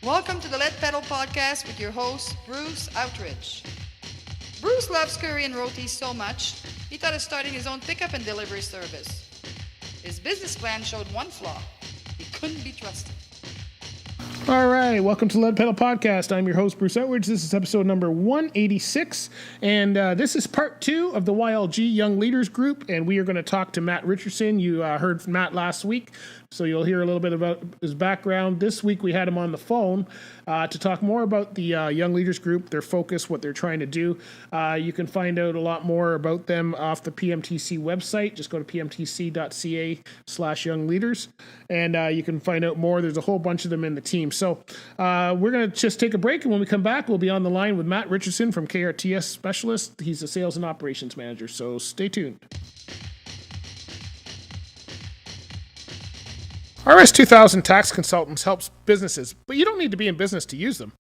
Welcome to the Lead Pedal Podcast with your host, Bruce Outridge. Bruce loves curry and roti so much, he thought of starting his own pickup and delivery service. His business plan showed one flaw. He couldn't be trusted. All right, welcome to Lead Pedal Podcast. I'm your host, Bruce Outridge. This is episode number 186, and this is part 2 of the YLG Young Leaders Group, and we are going to talk to Matt Richardson. You heard from Matt last week, so you'll hear a little bit about his background. This week we had him on the phone to talk more about the Young Leaders Group, their focus, what they're trying to do. You can find out a lot more about them off the PMTC website. Just go to pmtc.ca/youngleaders, and you can find out more. There's a whole bunch of them in the team. So we're going to just take a break, and when we come back, we'll be on the line with Matt Richardson from KRTS Specialist. He's a sales and operations manager, so stay tuned. RS 2000 Tax Consultants helps businesses, but you don't need to be in business to use them.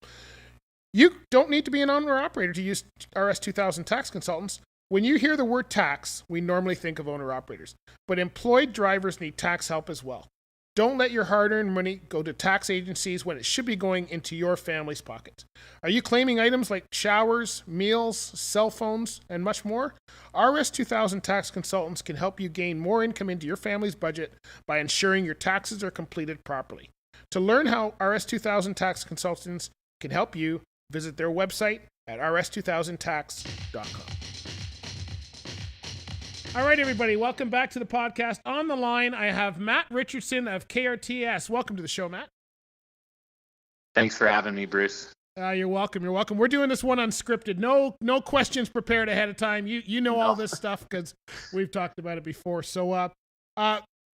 You don't need to be an owner-operator to use RS 2000 Tax Consultants. When you hear the word tax, we normally think of owner-operators, but employed drivers need tax help as well. Don't let your hard-earned money go to tax agencies when it should be going into your family's pockets. Are you claiming items like showers, meals, cell phones, and much more? RS 2000 Tax Consultants can help you gain more income into your family's budget by ensuring your taxes are completed properly. To learn how RS 2000 Tax Consultants can help you, visit their website at rs2000tax.com. All right, everybody, welcome back to the podcast. On the line, I have Matt Richardson of KRTS. Welcome to the show, Matt. Thanks for having me, Bruce. You're welcome. You're welcome. We're doing this one unscripted. No questions prepared ahead of time. You know all this stuff because we've talked about it before. So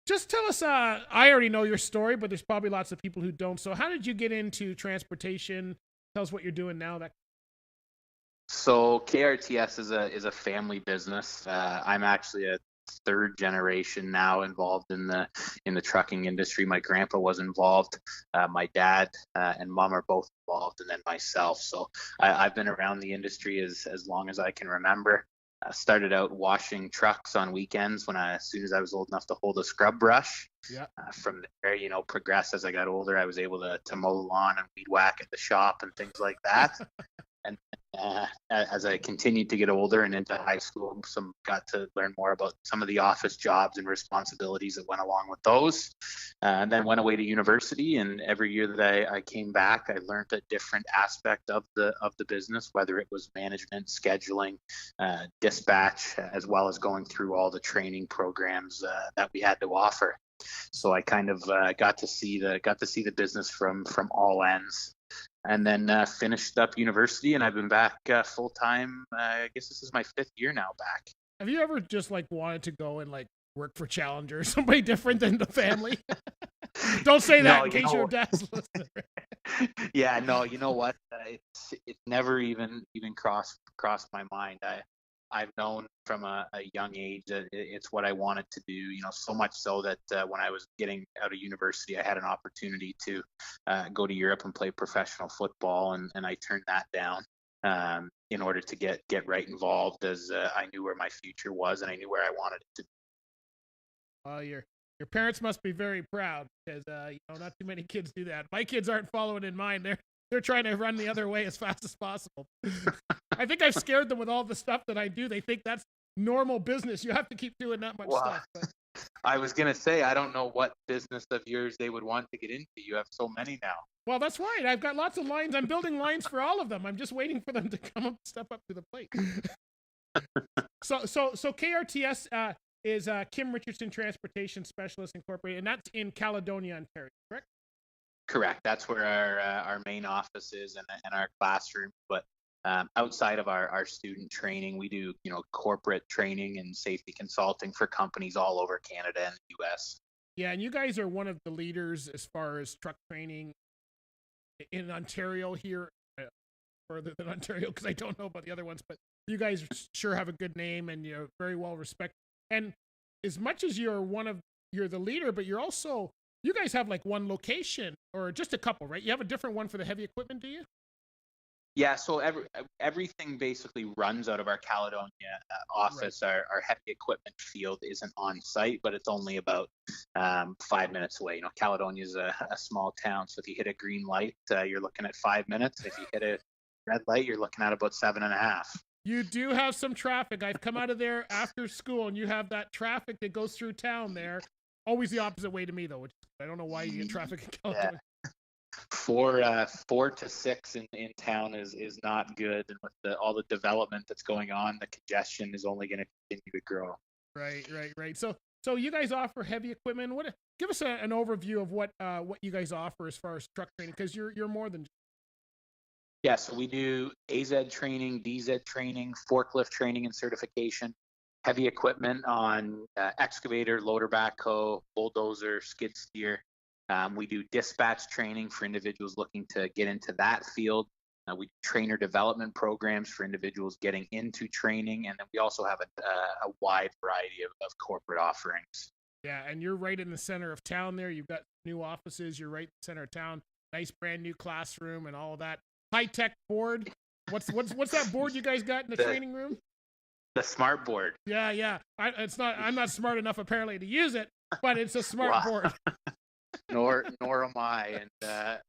just tell us, I already know your story, but there's probably lots of people who don't. So how did you get into transportation? Tell us what you're doing now. So KRTS is a family business. I'm actually a third generation now involved in the trucking industry. My grandpa was involved. My dad and mom are both involved, and then myself. So I've been around the industry as long as I can remember. I started out washing trucks on weekends as soon as I was old enough to hold a scrub brush. Yeah. From there, progressed as I got older. I was able to mow the lawn and weed whack at the shop and things like that. And as I continued to get older and into high school, got to learn more about some of the office jobs and responsibilities that went along with those. And then went away to university, and every year that I came back, I learned a different aspect of the business, whether it was management, scheduling, dispatch, as well as going through all the training programs that we had to offer. So I kind of got to see the business from all ends. And then finished up university, and I've been back full time. I guess this is my 5th year now back. Have you ever just wanted to go and work for Challenger, somebody different than the family? Don't say that in case your dad's listening. Yeah, no, you know what? It's never even crossed my mind. I've known from a young age that it's what I wanted to do, so much so that when I was getting out of university, I had an opportunity to go to Europe and play professional football, and I turned that down in order to get right involved, as I knew where my future was and I knew where I wanted it to be. Well, your parents must be very proud because not too many kids do that. My kids aren't following in mine. They're trying to run the other way as fast as possible. I think I've scared them with all the stuff that I do. They think that's normal business. You have to keep doing that much stuff. But I was going to say, I don't know what business of yours they would want to get into. You have so many now. Well, that's right. I've got lots of lines. I'm building lines for all of them. I'm just waiting for them to step up to the plate. So KRTS is Kim Richardson Transportation Specialist Incorporated, and that's in Caledonia, Ontario, correct? Correct. That's where our main office is and our classroom. But outside of our student training, we do corporate training and safety consulting for companies all over Canada and the U.S. Yeah, and you guys are one of the leaders as far as truck training in Ontario here, further than Ontario because I don't know about the other ones, but you guys sure have a good name and you're very well respected. And as much as you're the leader, but you guys have one location or just a couple, right? You have a different one for the heavy equipment, do you? Yeah, so everything basically runs out of our Caledonia office. Right. Our heavy equipment field isn't on site, but it's only about 5 minutes away. Caledonia is a small town, so if you hit a green light, you're looking at 5 minutes. If you hit a red light, you're looking at about 7.5. You do have some traffic. I've come out of there after school, and you have that traffic that goes through town there. Always the opposite way to me, though. Which I don't know why you get traffic in Caledonia. Yeah. 4 to 6 in town is not good, and with all the development that's going on, the congestion is only going to continue to grow. Right. So you guys offer heavy equipment. Give us an overview of what you guys offer as far as truck training, because you're more than. Yeah, so we do AZ training, DZ training, forklift training and certification, heavy equipment on excavator, loader backhoe, bulldozer, skid steer. We do dispatch training for individuals looking to get into that field. We do trainer development programs for individuals getting into training. And then we also have a wide variety of corporate offerings. Yeah, and you're right in the center of town there. You've got new offices. You're right in the center of town. Nice brand new classroom and all of that. High-tech board. What's that board you guys got in the training room? The smart board. Yeah. I'm not smart enough apparently to use it, but it's a smart board. Nor am I, and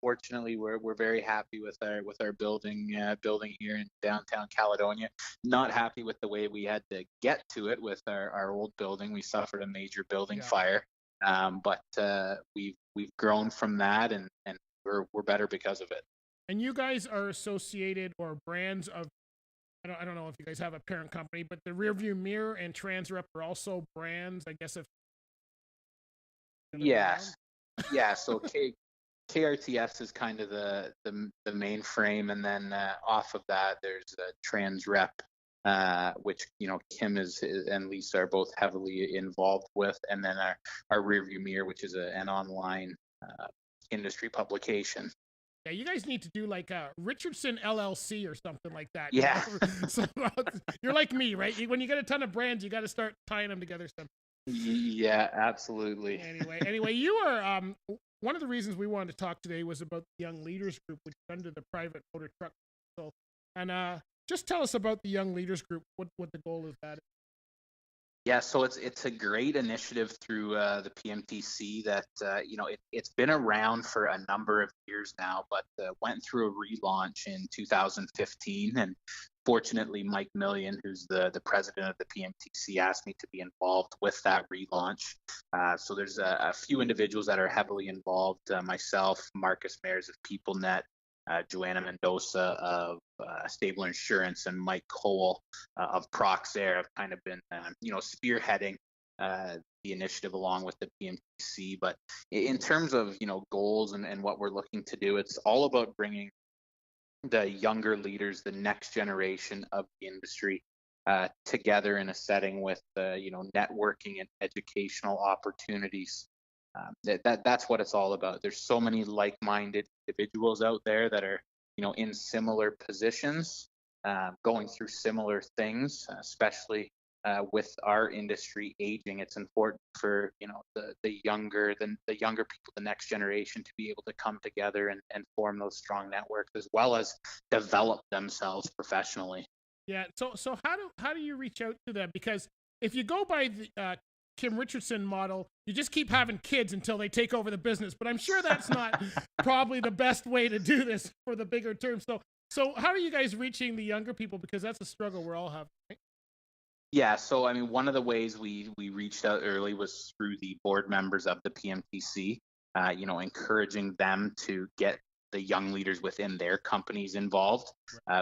fortunately, we're very happy with our building here in downtown Caledonia. Not happy with the way we had to get to it with our old building. We suffered a major building fire, but we've grown from that, and we're better because of it. And you guys are associated or brands of, I don't know if you guys have a parent company, but the Rearview Mirror and Transrep are also brands, I guess. Yes. Yeah. So KRTS is kind of the main frame, and then off of that, there's Transrep, which Kim and Lisa are both heavily involved with, and then our Rearview Mirror, which is an online industry publication. Yeah, you guys need to do like a Richardson LLC or something like that. Yeah. So, you're like me, right? When you get a ton of brands, you got to start tying them together. Yeah, absolutely. Anyway, you are one of the reasons we wanted to talk today was about the Young Leaders Group, which is under the Private Motor Truck Council. And just tell us about the Young Leaders Group. What the goal is that? Yeah, so it's a great initiative through the PMTC that it's been around for a number of years now, but went through a relaunch in 2015. And fortunately, Mike Millian, who's the president of the PMTC, asked me to be involved with that relaunch. So there's a few individuals that are heavily involved. Myself, Marcus Mayers of PeopleNet, Joanna Mendoza of Stable Insurance, and Mike Cole of Proxair have kind of been, spearheading the initiative along with the PMTC. But in terms of, goals and what we're looking to do, it's all about bringing the younger leaders, the next generation of the industry, together in a setting with, networking and educational opportunities. That's what it's all about. There's so many like-minded individuals out there that are, in similar positions, going through similar things, especially with our industry aging. It's important for the younger people, the next generation, to be able to come together and form those strong networks, as well as develop themselves professionally. Yeah. So how do you reach out to them? Because if you go by the Kim Richardson model, you just keep having kids until they take over the business. But I'm sure that's not probably the best way to do this for the bigger term. So how are you guys reaching the younger people? Because that's a struggle we're all having, right? Yeah, so one of the ways we reached out early was through the board members of the PMTC, encouraging them to get the young leaders within their companies involved,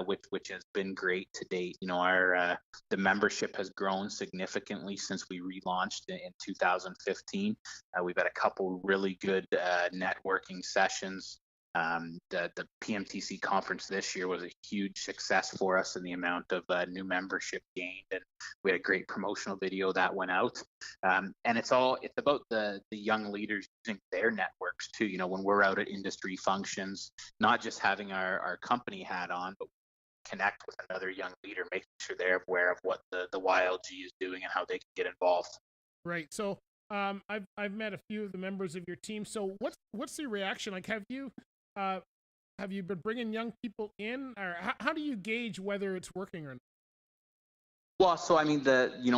which has been great to date. The membership has grown significantly since we relaunched in 2015. We've had a couple really good networking sessions. The PMTC conference this year was a huge success for us in the amount of new membership gained, and we had a great promotional video that went out. And it's about the young leaders using their networks too. When we're out at industry functions, not just having our company hat on, but connect with another young leader, making sure they're aware of what the YLG is doing and how they can get involved. Right. So I've met a few of the members of your team. So what's the reaction like? Have have you been bringing young people in, or how do you gauge whether it's working or not? Well, so I mean,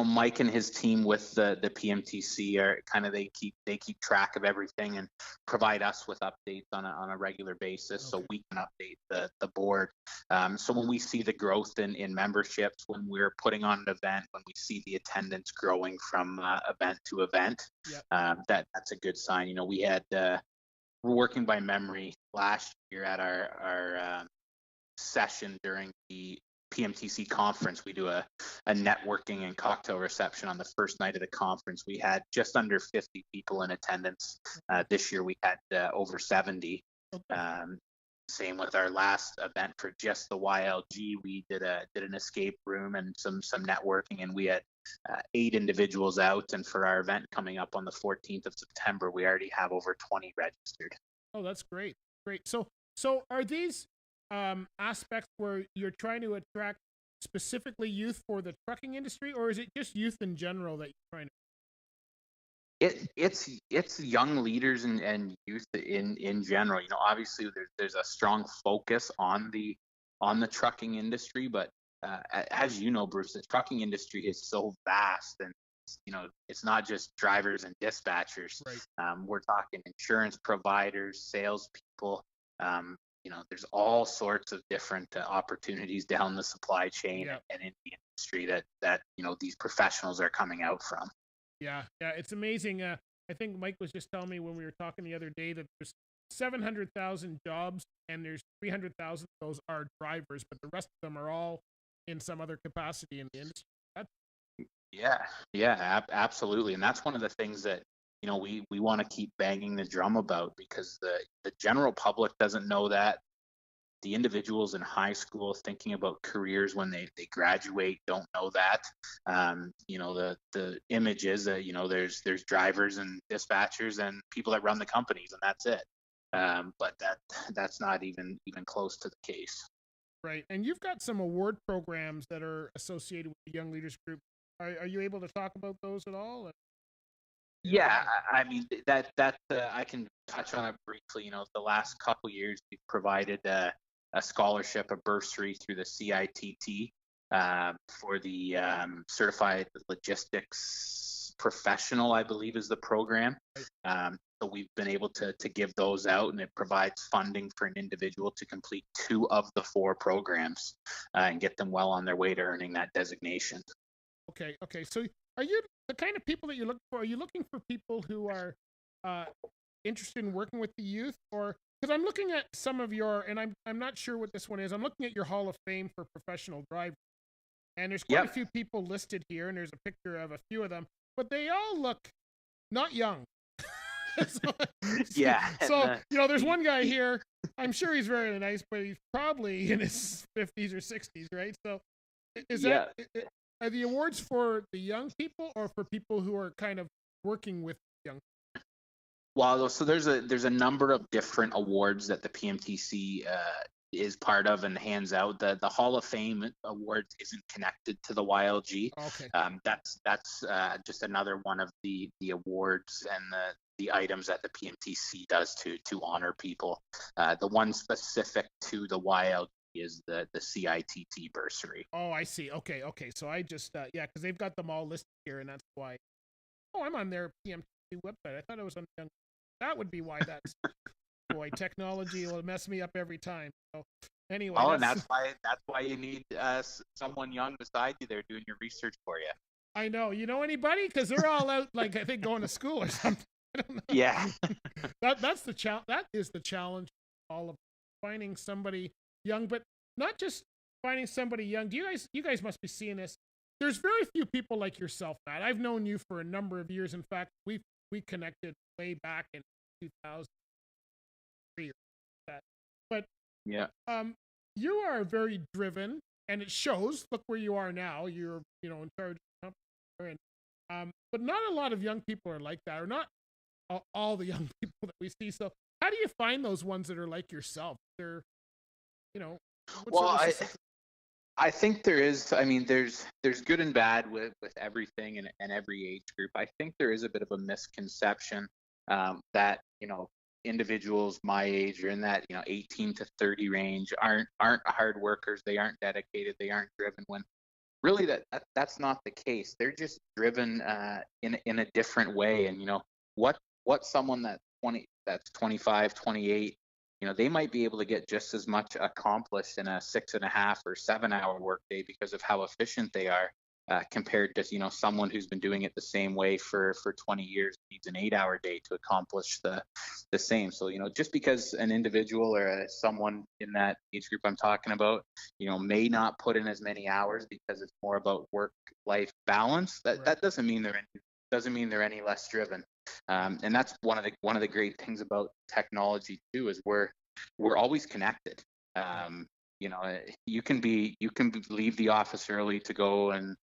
Mike and his team with the PMTC are kind of they keep track of everything and provide us with updates on a regular basis, so we can update the board. So when we see the growth in memberships, when we're putting on an event, when we see the attendance growing from event to event, that's a good sign. We had we're working by memory last year at our session during the PMTC conference. We do a networking and cocktail reception on the first night of the conference. We had just under 50 people in attendance. This year we had over 70. Same with our last event for just the YLG. We did an escape room and some networking, and we had 8 individuals out. And for our event coming up on the 14th of September, we already have over 20 registered. Oh, that's great. So are these aspects where you're trying to attract specifically youth for the trucking industry, or is it just youth in general that you're trying to? It's young leaders and youth in general. Obviously there's a strong focus on the trucking industry, but as you know, Bruce, the trucking industry is so vast, and it's not just drivers and dispatchers. Right. We're talking insurance providers, salespeople. There's all sorts of different opportunities down the supply chain and in the industry that these professionals are coming out from. Yeah, it's amazing. I think Mike was just telling me when we were talking the other day that there's 700,000 jobs, and there's 300,000 of those are drivers, but the rest of them are all in some other capacity in the industry. Absolutely. And that's one of the things that we want to keep banging the drum about, because the general public doesn't know that. The individuals in high school thinking about careers when they graduate don't know that. The image is that there's drivers and dispatchers and people that run the companies, and that's it. But that's not even close to the case. Right. And you've got some award programs that are associated with the Young Leaders Group. Are you able to talk about those at all? Yeah, I mean that I can touch on it briefly. The last couple years we've provided a scholarship, a bursary through the CITT for the Certified Logistics Professional, I believe is the program. So we've been able to give those out, and it provides funding for an individual to complete 2 of the 4 programs and get them well on their way to earning that designation. Okay. So are you the kind of people that you're looking for? Are you looking for people who are interested in working with the youth, or because I'm looking at some of your, and I'm not sure what this one is. I'm looking at your Hall of Fame for professional drivers, and there's quite a few people listed here, and there's a picture of a few of them, but they all look not young. So there's one guy here. I'm sure he's very nice, but he's probably in his 50s or 60s, right? So are the awards for the young people or for people who are kind of working with young people? Well, so there's a number of different awards that the PMTC is part of and hands out. The Hall of Fame awards isn't connected to the YLG. Okay. That's just another one of the awards and the items that the PMTC does to honor people. The one specific to the YLG is the CITT bursary. Oh, I see. Okay. So I just because they've got them all listed here, and that's why. Oh, I'm on their PMTC website. I thought I was on the young. That would be why that's. Boy, technology will mess me up every time. So anyway. Oh, and that's why you need someone young beside you there doing your research for you. I know. You know anybody? Because they're all out, like I think, going to school or something. I don't know. Yeah. That's the challenge. That is the challenge. All of finding somebody young, but not just finding somebody young. You guys must be seeing this. There's very few people like yourself, Matt. I've known you for a number of years. In fact, we connected way back in 2003 or that. But you are very driven, and it shows. Look where you are now. You're in charge of the company, and but not a lot of young people are like that, or not all the young people that we see. So how do you find those ones that are like yourself? They're I think there is. I mean, there's good and bad with everything and every age group. I think there is a bit of a misconception that individuals my age or in that 18 to 30 range aren't hard workers. They aren't dedicated. They aren't driven. When really that's not the case. They're just driven in a different way. And what someone that's 25, 28, they might be able to get just as much accomplished in a 6.5 or 7 hour workday because of how efficient they are, compared to someone who's been doing it the same way for 20 years, needs an 8 hour day to accomplish the same. So just because an individual or someone in that age group I'm talking about may not put in as many hours because it's more about work life balance, that doesn't mean they're any less driven. And that's one of the great things about technology too, is we're always connected. You can leave the office early to go and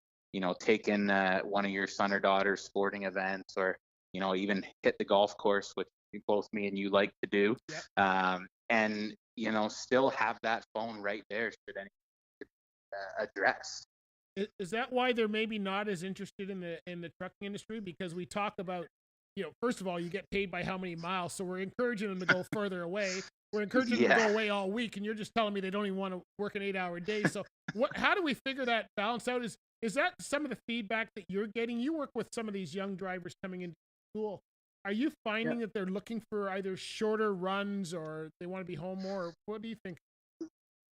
take in one of your son or daughter's sporting events, or even hit the golf course, which both me and you like to do. Yep. And still have that phone right there should anything address. Is that why they're maybe not as interested in the trucking industry? Because we talk about, first of all, you get paid by how many miles, so we're encouraging them to go further away. We're encouraging them to go away all week, and you're just telling me they don't even want to work an 8 hour day. So how do we figure that balance out? Is that some of the feedback that you're getting? You work with some of these young drivers coming into school. Are you finding that they're looking for either shorter runs or they want to be home more? Or what do you think?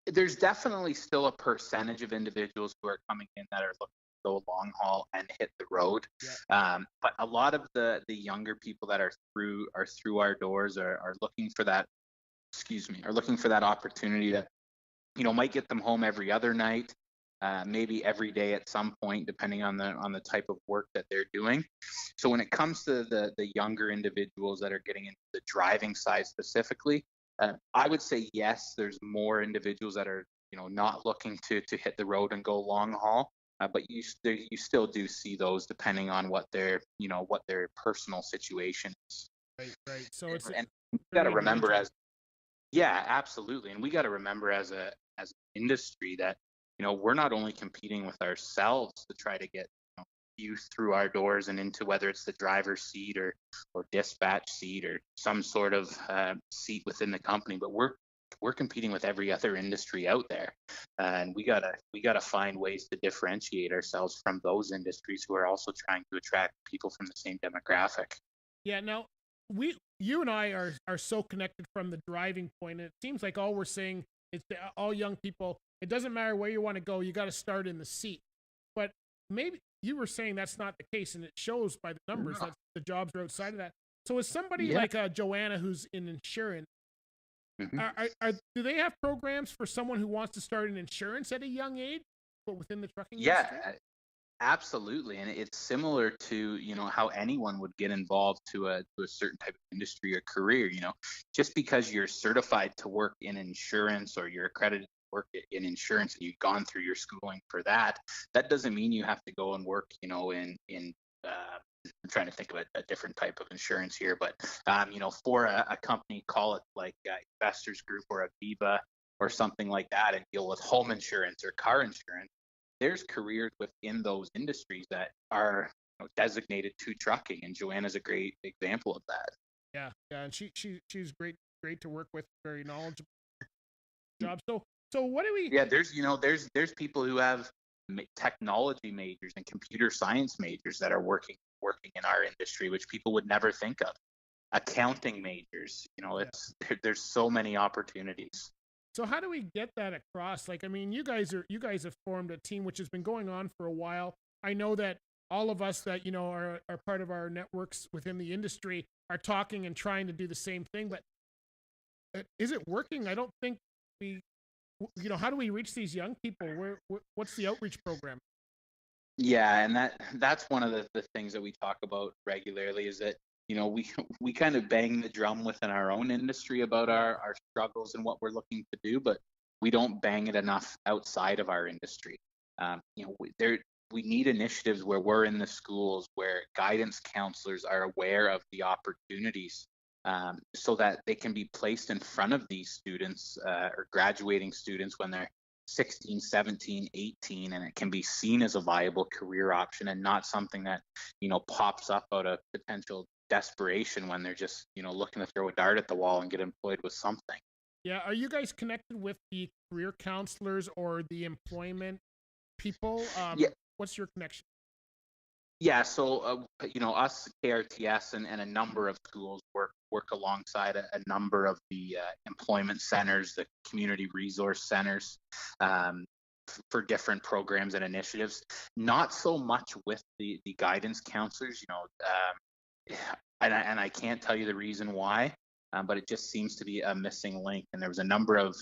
There's definitely still a percentage of individuals who are coming in that are looking to go long haul and hit the road. Yeah. But a lot of the younger people that are through our doors are looking for that, are looking for that opportunity that, might get them home every other night, maybe every day at some point, depending on the type of work that they're doing. So when it comes to the younger individuals that are getting into the driving side specifically, I would say yes, there's more individuals that are not looking to hit the road and go long haul, but you still do see those depending on what their personal situation is. Right. So it's and we got to remember absolutely, and we got to remember as an industry that we're not only competing with ourselves to try to get youth through our doors and into whether it's the driver's seat or dispatch seat or some sort of seat within the company, but we're competing with every other industry out there, and we gotta find ways to differentiate ourselves from those industries who are also trying to attract people from the same demographic. Yeah. Now you and I are so connected from the driving point, and it seems like all we're saying is to all young people, it doesn't matter where you want to go, you got to start in the seat. But maybe you were saying that's not the case, and it shows by the numbers that the jobs are outside of that. So is somebody like Joanna, who's in insurance, do they have programs for someone who wants to start in insurance at a young age, but within the trucking industry? Yeah, absolutely. And it's similar to, how anyone would get involved to a certain type of industry or career. Just because you're certified to work in insurance or you're accredited work in insurance and you've gone through your schooling for that doesn't mean you have to go and work, in I'm trying to think of a different type of insurance here, but, for a company, call it like Investors Group or Aviva or something like that, and deal with home insurance or car insurance. There's careers within those industries that are designated to trucking, and Joanna's a great example of that. Yeah, and she's great to work with, very knowledgeable job. So what do we? Yeah, there's people who have technology majors and computer science majors that are working in our industry, which people would never think of. Accounting majors, there's so many opportunities. So how do we get that across? Like, I mean, you guys have formed a team which has been going on for a while. I know that all of us that are part of our networks within the industry are talking and trying to do the same thing, but is it working? I don't think we. How do we reach these young people? What's the outreach program? Yeah, and that's one of the things that we talk about regularly, is that we kind of bang the drum within our own industry about our struggles and what we're looking to do, but we don't bang it enough outside of our industry. We need initiatives where we're in the schools, where guidance counselors are aware of the opportunities, so that they can be placed in front of these students or graduating students when they're 16, 17, 18, and it can be seen as a viable career option and not something that pops up out of potential desperation when they're just, looking to throw a dart at the wall and get employed with something. Yeah. Are you guys connected with the career counselors or the employment people? Yeah. What's your connection? Yeah, so us, KRTS, and a number of schools work alongside a number of the employment centers, the community resource centers, for different programs and initiatives. Not so much with the guidance counselors, and I can't tell you the reason why, but it just seems to be a missing link. And there was a number of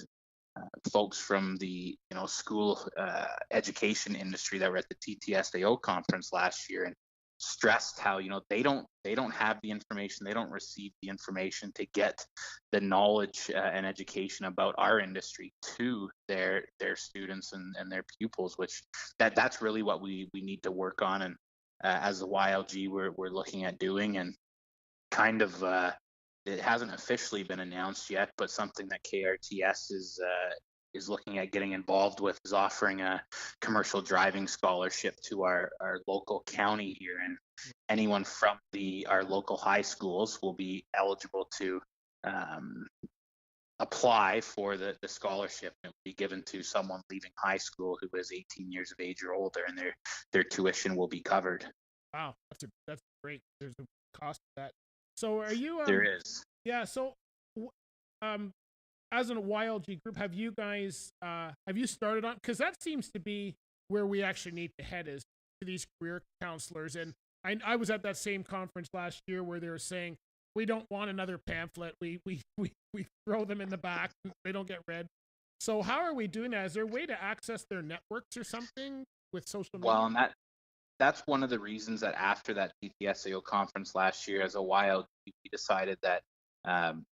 folks from the school education industry that were at the TTSAO conference last year and stressed how they don't have the information, they don't receive the information to get the knowledge and education about our industry to their students and their pupils, which that's really what we need to work on. And as the YLG we're looking at doing, and kind of it hasn't officially been announced yet, but something that KRTS is looking at getting involved with is offering a commercial driving scholarship to our local county here, and anyone from our local high schools will be eligible to apply for the scholarship. It will be given to someone leaving high school who is 18 years of age or older, and their tuition will be covered. Wow, that's great. There's a cost to that. So are you? There is. Yeah. So, as a YLG group, have you guys have you started on? Because that seems to be where we actually need to head, is to these career counselors. And I was at that same conference last year where they were saying we don't want another pamphlet. We throw them in the back. They don't get read. So how are we doing that? Is there a way to access their networks or something with social media? Well, and that's one of the reasons that after that TTSAO conference last year, as a YLG, we decided that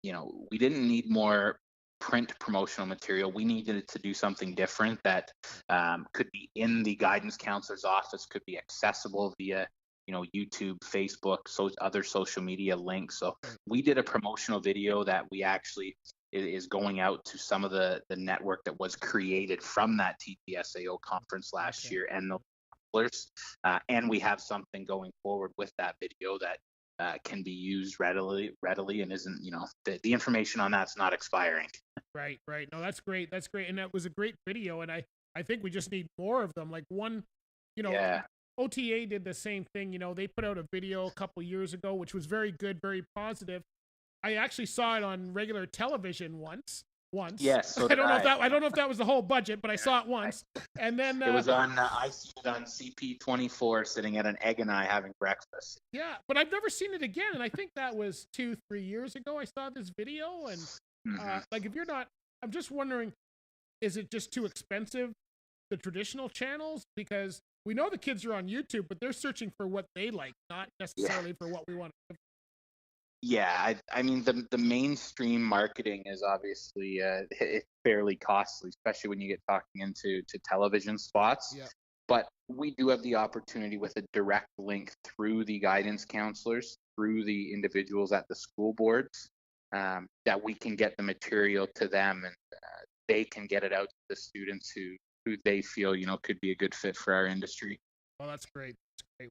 we didn't need more print promotional material. We needed to do something different that could be in the guidance counselor's office, could be accessible via YouTube, Facebook, other social media links. So we did a promotional video that we actually is going out to some of the network that was created from that TTSAO conference last year, and the and we have something going forward with that video that can be used readily and isn't, the information on that's not expiring. Right. No, that's great. And that was a great video. And I think we just need more of them. Like one, OTA did the same thing. They put out a video a couple years ago, which was very good, very positive. I actually saw it on regular television once. Yes. So I don't know if that was the whole budget, but I saw it once. And then it was on. I see it on CP24, sitting at an Egg and I having breakfast. Yeah, but I've never seen it again. And I think that was 2-3 years ago. I saw this video, and if you're not, I'm just wondering, is it just too expensive, the traditional channels? Because we know the kids are on YouTube, but they're searching for what they like, not necessarily for what we want to give. Yeah, I mean, the mainstream marketing is obviously it's fairly costly, especially when you get talking into television spots. Yeah. But we do have the opportunity with a direct link through the guidance counselors, through the individuals at the school boards, that we can get the material to them, and they can get it out to the students who they feel could be a good fit for our industry. Well, that's great.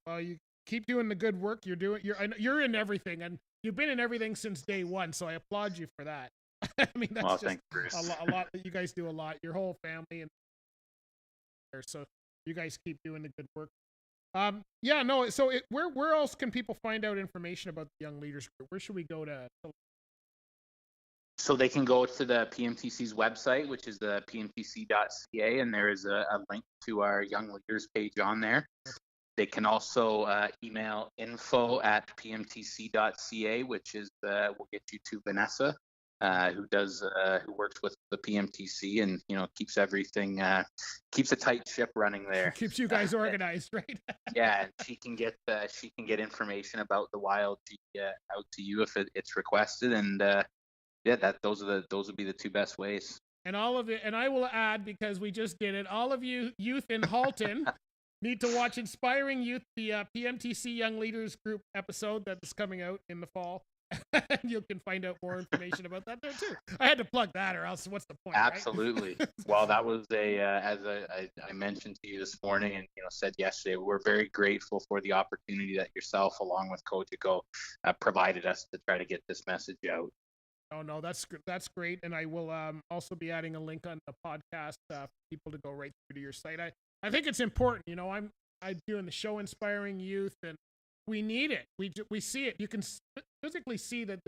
Well, you keep doing the good work you're doing. You're in everything, and you've been in everything since day one, so I applaud you for that. I mean, that's just a lot. You guys do a lot. Your whole family, and so you guys keep doing the good work. So where else can people find out information about the Young Leaders Group? Where should we go to? So they can go to the PMTC's website, which is the pmtc.ca, and there is a link to our Young Leaders page on there. They can also email info@pmtc.ca, which is will get you to Vanessa, who works with the PMTC and keeps everything keeps a tight ship running there. Keeps you guys organized, right? Yeah, and she can get information about the YLG out to you if it's requested, and those would be the two best ways. And all of it, and I will add, because we just did it, all of you youth in Halton need to watch Inspiring Youth, the PMTC Young Leaders Group episode that is coming out in the fall. You can find out more information about that there too. I had to plug that, or else what's the point? Absolutely. Right? Well, that was as I mentioned to you this morning, and said yesterday, we're very grateful for the opportunity that yourself, along with Cogeco, provided us to try to get this message out. Oh no, that's great, and I will also be adding a link on the podcast for people to go right through to your site. I think it's important. I'm doing the show, inspiring youth, and we need it. We see it. You can physically see that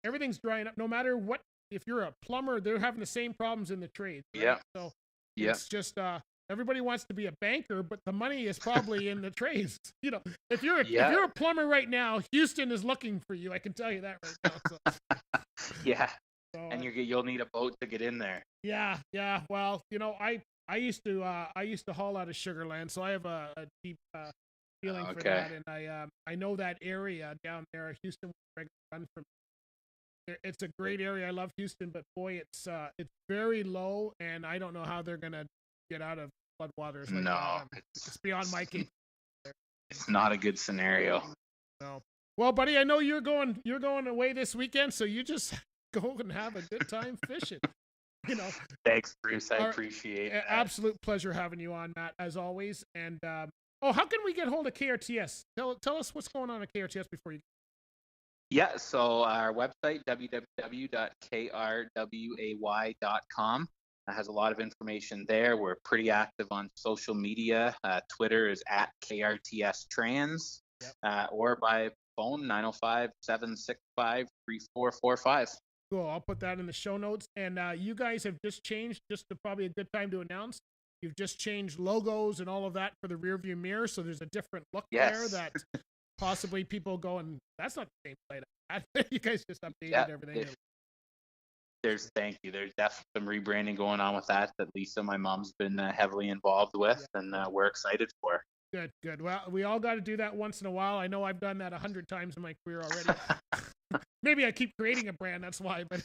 everything's drying up. No matter what, if you're a plumber, they're having the same problems in the trade. Right? Yeah. So yeah. It's just everybody wants to be a banker, but the money is probably in the trades. If you're a plumber right now, Houston is looking for you. I can tell you that right now. So. Yeah. So, and you'll need a boat to get in there. Yeah. Well, I used to haul out of Sugar Land, so I have a deep feeling for that, and I know that area down there. Houston was a run from. It's a great area. I love Houston, but boy, it's very low, and I don't know how they're gonna get out of floodwaters. Like that. It's beyond my capability. It's not a good scenario. No. Well, buddy, I know you're going away this weekend, so you just go and have a good time fishing. Thanks, Bruce. I appreciate it. Absolute pleasure having you on, Matt, as always. And how can we get hold of KRTS? Tell us what's going on at KRTS before you. Yeah, so our website, www.krway.com, has a lot of information there. We're pretty active on social media. Twitter is @KRTSTrans, or by phone, 905-765-3445. Cool. I'll put that in the show notes. And you guys have just changed, probably a good time to announce, you've just changed logos and all of that for the rear view mirror. So there's a different look there that possibly people going, that's not the same plate. You guys just updated everything. Thank you. There's definitely some rebranding going on with that Lisa, my mom's been heavily involved with, and we're excited for. Good. Well, we all got to do that once in a while. I know I've done that 100 times in my career already. Maybe I keep creating a brand, that's why. But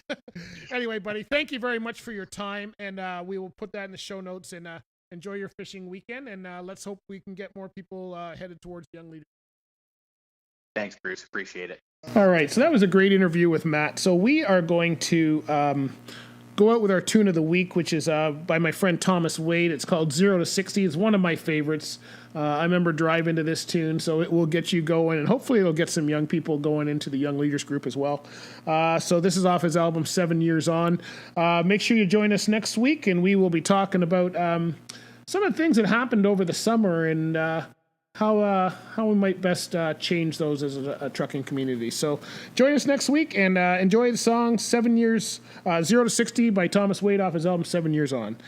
anyway, buddy, thank you very much for your time, and we will put that in the show notes. And enjoy your fishing weekend, and let's hope we can get more people headed towards Young Leaders. Thanks, Bruce. Appreciate it. All right, so that was a great interview with Matt. So we are going to go out with our tune of the week, which is by my friend Thomas Wade. It's called 0 to 60. It's one of my favorites. I remember driving to this tune, so it will get you going, and hopefully it'll get some young people going into the Young Leaders group as well. So this is off his album 7 Years On. Make sure you join us next week, and we will be talking about some of the things that happened over the summer and how we might best change those as a trucking community. So join us next week and enjoy the song 0 to 60 by Thomas Wade off his album 7 Years On.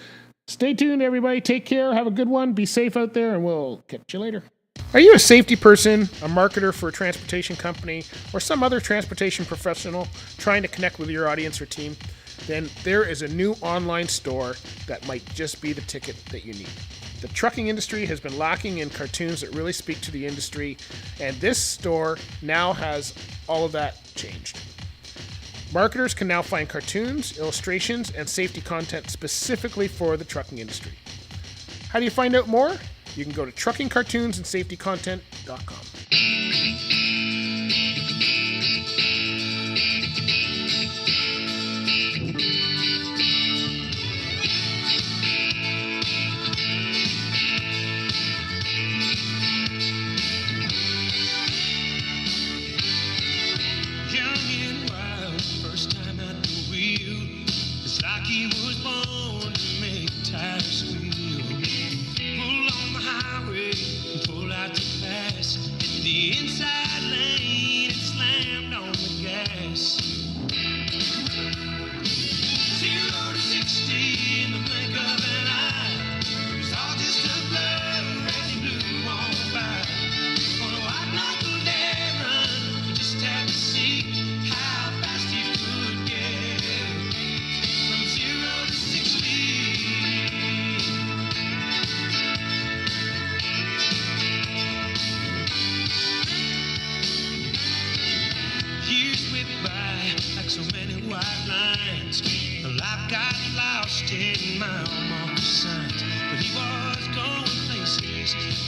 Stay tuned, everybody. Take care. Have a good one. Be safe out there, and we'll catch you later. Are you a safety person, a marketer for a transportation company, or some other transportation professional trying to connect with your audience or team? Then there is a new online store that might just be the ticket that you need. The trucking industry has been lacking in cartoons that really speak to the industry, and this store now has all of that changed. Marketers can now find cartoons, illustrations, and safety content specifically for the trucking industry. How do you find out more? You can go to truckingcartoonsandsafetycontent.com.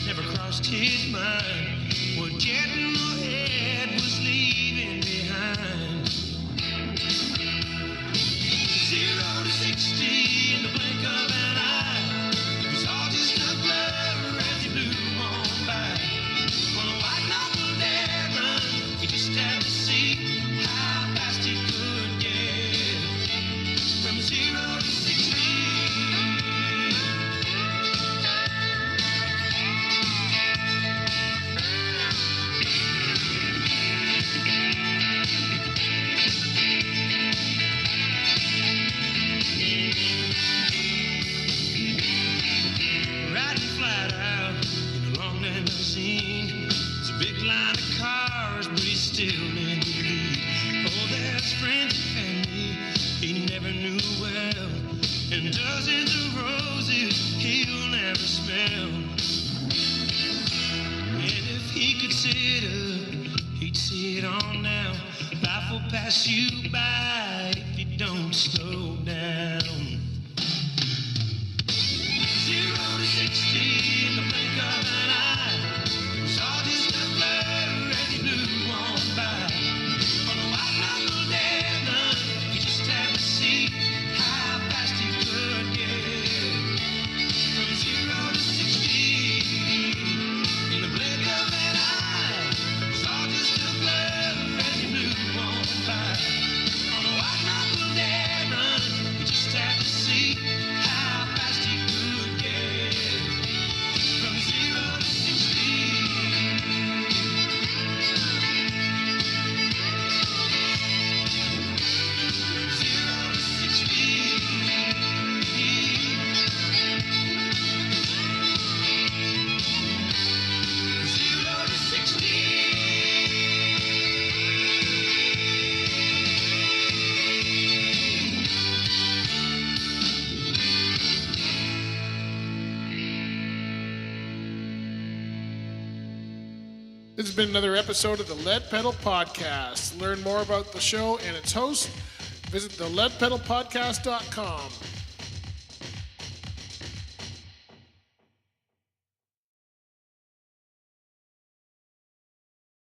Never crossed his mind what getting ahead was leaving behind. 60 in the blink of an eye. It was all just a blur as he blew on by. On a white-knuckled dead run, he just had to see how fast he could get from 0 to 60. Riding flat out in a long limousine. It's a big line of cars, but he's still in the lead. Oh, there's friends and family he never knew well, and dozens of roses he'll never smell. And if he could sit up, he'd sit on now. Life will pass you by if you don't slow down. 0 to 60 in the blink of an eye. It was all just a blur as he blew on by. On a white-knuckled dead run, he just had to see how fast he could get from 0 to 60 in the blink of an eye. It was all just a blur as he blew on by. On a white-knuckled dead run, he just had to see how fast he could get from 0 to 60. 0 to 60. 0 to 60. This has been another episode of the Lead Pedal Podcast. To learn more about the show and its host, visit theleadpedalpodcast.com.